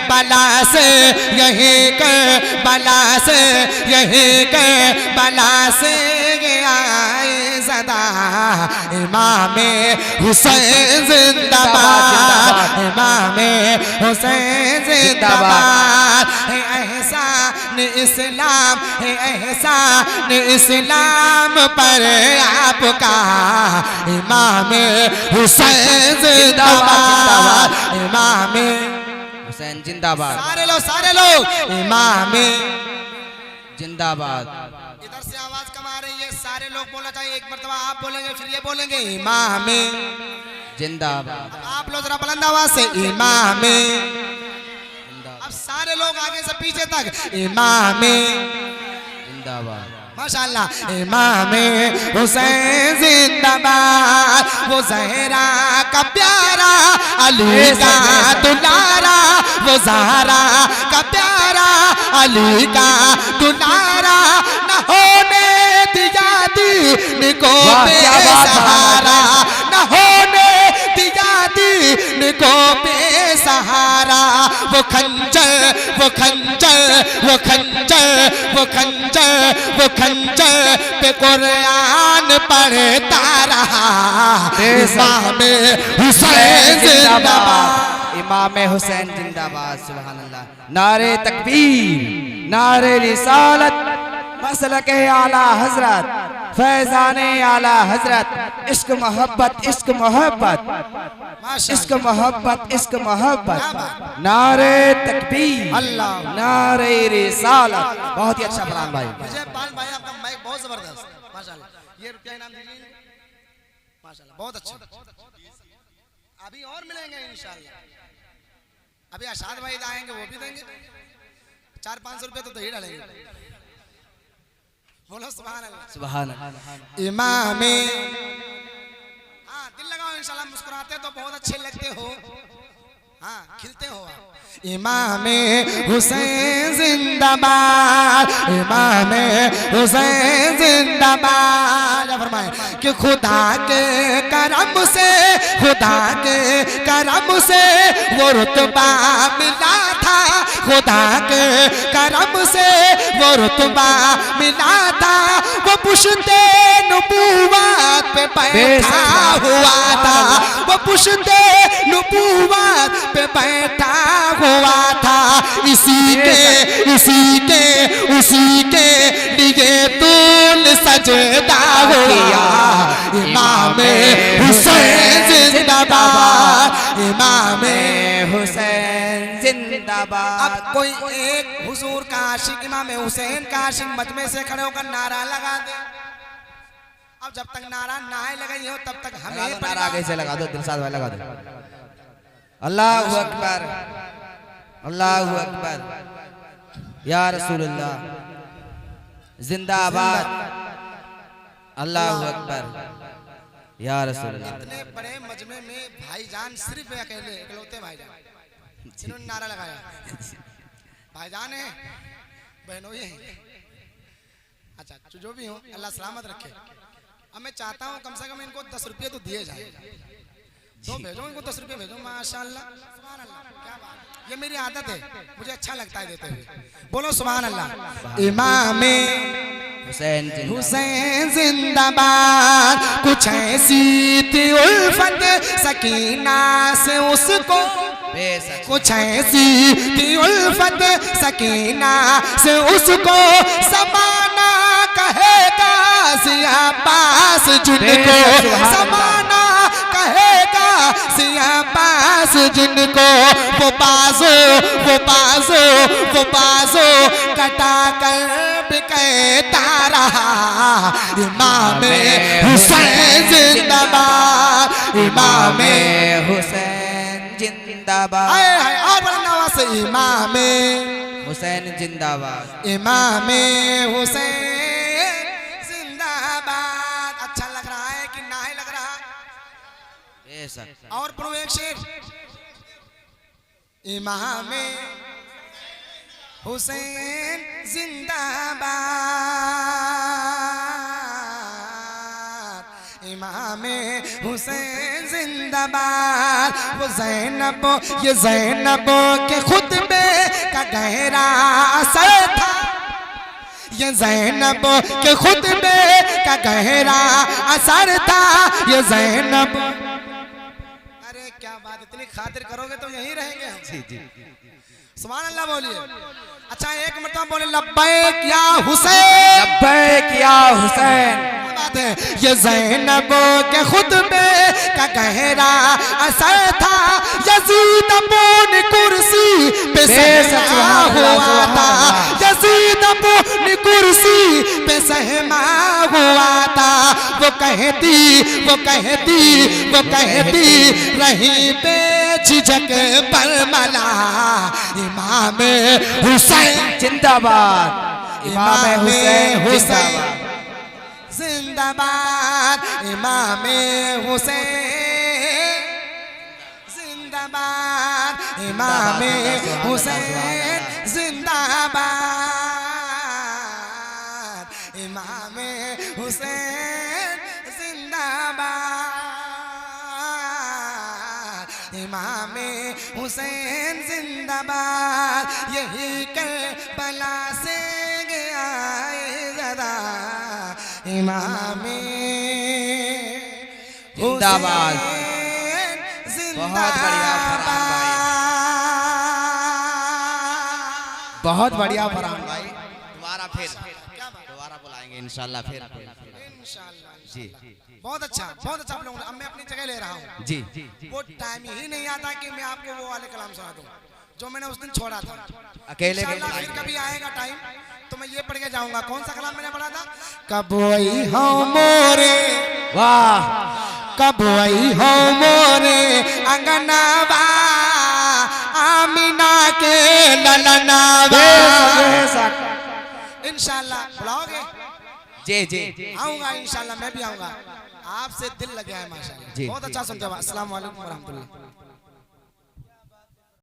बला से, यहीं कर बला से, यहीं कर बला से आए सदा। इमामे हुसैन जिंदाबाद, इमामे हुसैन जिंदाबाद। है एहसान इस्लाम, है एहसान इस्लाम पर आपका। इमामे हुसैन जिंदाबाद, इमामे हुसैन जिंदाबाद। सारे लोग इमामे जिंदाबाद। इधर से आवाज कम आ रही है, सारे लोग बोलना चाहिए। एक मर्तबा आप बोलेंगे फिर ये बोलेंगे इमामे जिंदाबाद। आप लोग जरा बुलंद आवाज से इमामे। अब सारे लोग आगे से पीछे तक इमामे जिंदाबाद। माशाअल्लाह। इमामे हुसैन जिंदाबाद, वो ज़हरा का प्यारा, अली का दुलारा, वो ज़हरा का प्यारा, अली का दुलारा। न होने दिया दीन को बेसहारा, न होने दिया दीन को बेसहारा। वो खंजर, वो खंजर, वो खंजर, वो खंजर, वो खंजर पे कुरान पढ़ता रहा। इमामे हुसैन जिंदाबाद, इमामे हुसैन जिंदाबाद। सुभान अल्लाह। नारे तकबीर, नारे रिसालत, मसलक आला हजरत, फैजाने आला हजरत। इश्क मोहब्बत, इश्क मोहब्बत, इश्क मोहब्बत, इश्क मोहब्बत। नारे तकबीर, अल्लाह, नारे रिसालत। बहुत ही अच्छा फरमान भाई। मुझे पाल भाई आपका माइक बहुत जबरदस्त माशाल्लाह। ये रुपया इनाम दीजिए माशाल्लाह, बहुत अच्छा। अभी और मिलेंगे इंशाल्लाह। अभी आशाद भाई आएंगे वो भी देंगे 400-500 रुपए तो दही डालेंगे। बोलो सुभान अल्लाह, सुभान अल्लाह। इमामे। हाँ दिल लगाओ इंशाल्लाह, मुस्कुराते तो बहुत अच्छे लगते हो, हाँ खिलते हो आप। इमामे हुसैन जिंदाबाद, इमामे हुसैन जिंदाबाद। फरमाए कि खुदा के करम से, खुदा के करम से वो रुतबा मिला था, खुदा के करम से वो रुतबा मिला था। वो पुश्ते नबूवत पे बैठा हुआ था, वो पुश्ते नबूवत पे बैठा हुआ था। इसी के लिए तूल सजदा हुआ। इमामे हुसैन जिंदाबाद, इमामे हुसैन जिंदाबाद। अब कोई एक हुजूर का आशिक, इमाम हुसैन का आशिक मजमे से खड़े होकर नारा लगा दे। अब जब तक नारा ना लगाई हो तब तक हमें नारा आगे से लगा दो, दिलशाद भाई लगा दो। अल्लाहु अकबर, अल्लाहु अकबर, या रसूलुल्लाह जिंदाबाद। अल्लाहु अकबर, या रसूलुल्लाह। इतने बड़े मजमे में भाईजान सिर्फ अकेले इकलौते भाईजान जिन्होंने नारा लगाया। भाईजान है, बहनों ये अच्छा जो भी हो, अल्लाह सलामत रखे। अब मैं चाहता हूँ कम से कम इनको 10 रुपये तो दिए जाए। तो भेजो इनको 10 रुपये भेजो। माशाअल्लाह, सुभान अल्लाह, क्या बात। ये मेरी आदत है, मुझे अच्छा लगता है देते हुए। बोलो सुभान अल्लाह। इमामे हुसैन जिंदाबाद। कुछ ऐसी थी उल्फत सकीना से उसको, कुछ ऐसी थी उल्फत सकीना से उसको। समाना कहेगा सिया पास जिनको, समाना कहेगा सिया पास जिनको। वो बाजो, वो बाजो, वो बाजो कटा कर बिकता रहा। इमामे हुसैन जिंदाबाद, इमामे हुसैन जिंदाबाद। और बड़ा से इमामे हुसैन जिंदाबाद, इमामे हुसैन जिंदाबाद। अच्छा लग रहा है कि ना ही लग रहा? और पढ़ो एक शेर। इमामे हुसैन जिंदाबाद, इमामे हुसैन जिंदाबाद। वो ज़ैनब, ये ज़ैनब के खुतबे गहरा असर था, ये ज़ैनब के खुतबे का गहरा असर था, ये ज़ैनब। अरे क्या बात, इतनी खातिर करोगे तो यहीं रहेंगे हम। जी जी सुभान अल्लाह बोलिए। अच्छा एक मरतबा बोले लब्बैक या हुसैन, लब्बैक या हुसैन। बात है ये ज़ैनब के खुतबे का गहरा असर था, यजीद अपनी कुर्सी पे सहमा हुआ था, यजीद अपनी कुर्सी पे सहमा हुआ था। वो कहती रही बेझिझक बरमला, इमाम हुसैन जिंदाबाद, इमाम हुसैन जिंदाबाद, इमाम हुसैन जिंदाबाद, इमाम हुसैन जिंदाबाद, इमाम हुसैन जिंदाबाद, इमाम हुसैन जिंदाबाद। यही करबला से गया ज़रा इमाम जिंदाबाद। बहुत बढ़िया फरमान भाई। दोबारा बुलाएंगे इंशाल्लाह फिर। जी बहुत अच्छा आप लोगों ने। अब मैं अपनी जगह ले रहा हूँ। जी वो टाइम ही नहीं आता कि मैं आपको वो वाले कलाम सुना दूँ जो मैंने उस दिन छोड़ा था। अकेले इंशाल्लाह फिर कभी आएगा टाइम तो मैं ये पढ़ के जाऊंगा। कौन सा कलाम मैंने पढ़ा था? कब आई हो मोरे, वाह, कब आई हो मोरे अंगनावा, आमिना के ललनावा। इंशाल्लाह बुलाओगे? जी जी आऊंगा इंशाल्लाह, मैं भी आऊंगा। आपसे दिल लग गया है माशाल्लाह। बहुत अच्छा सुनते हो। अस्सलाम वालेकुम व रहमतुल्लाह।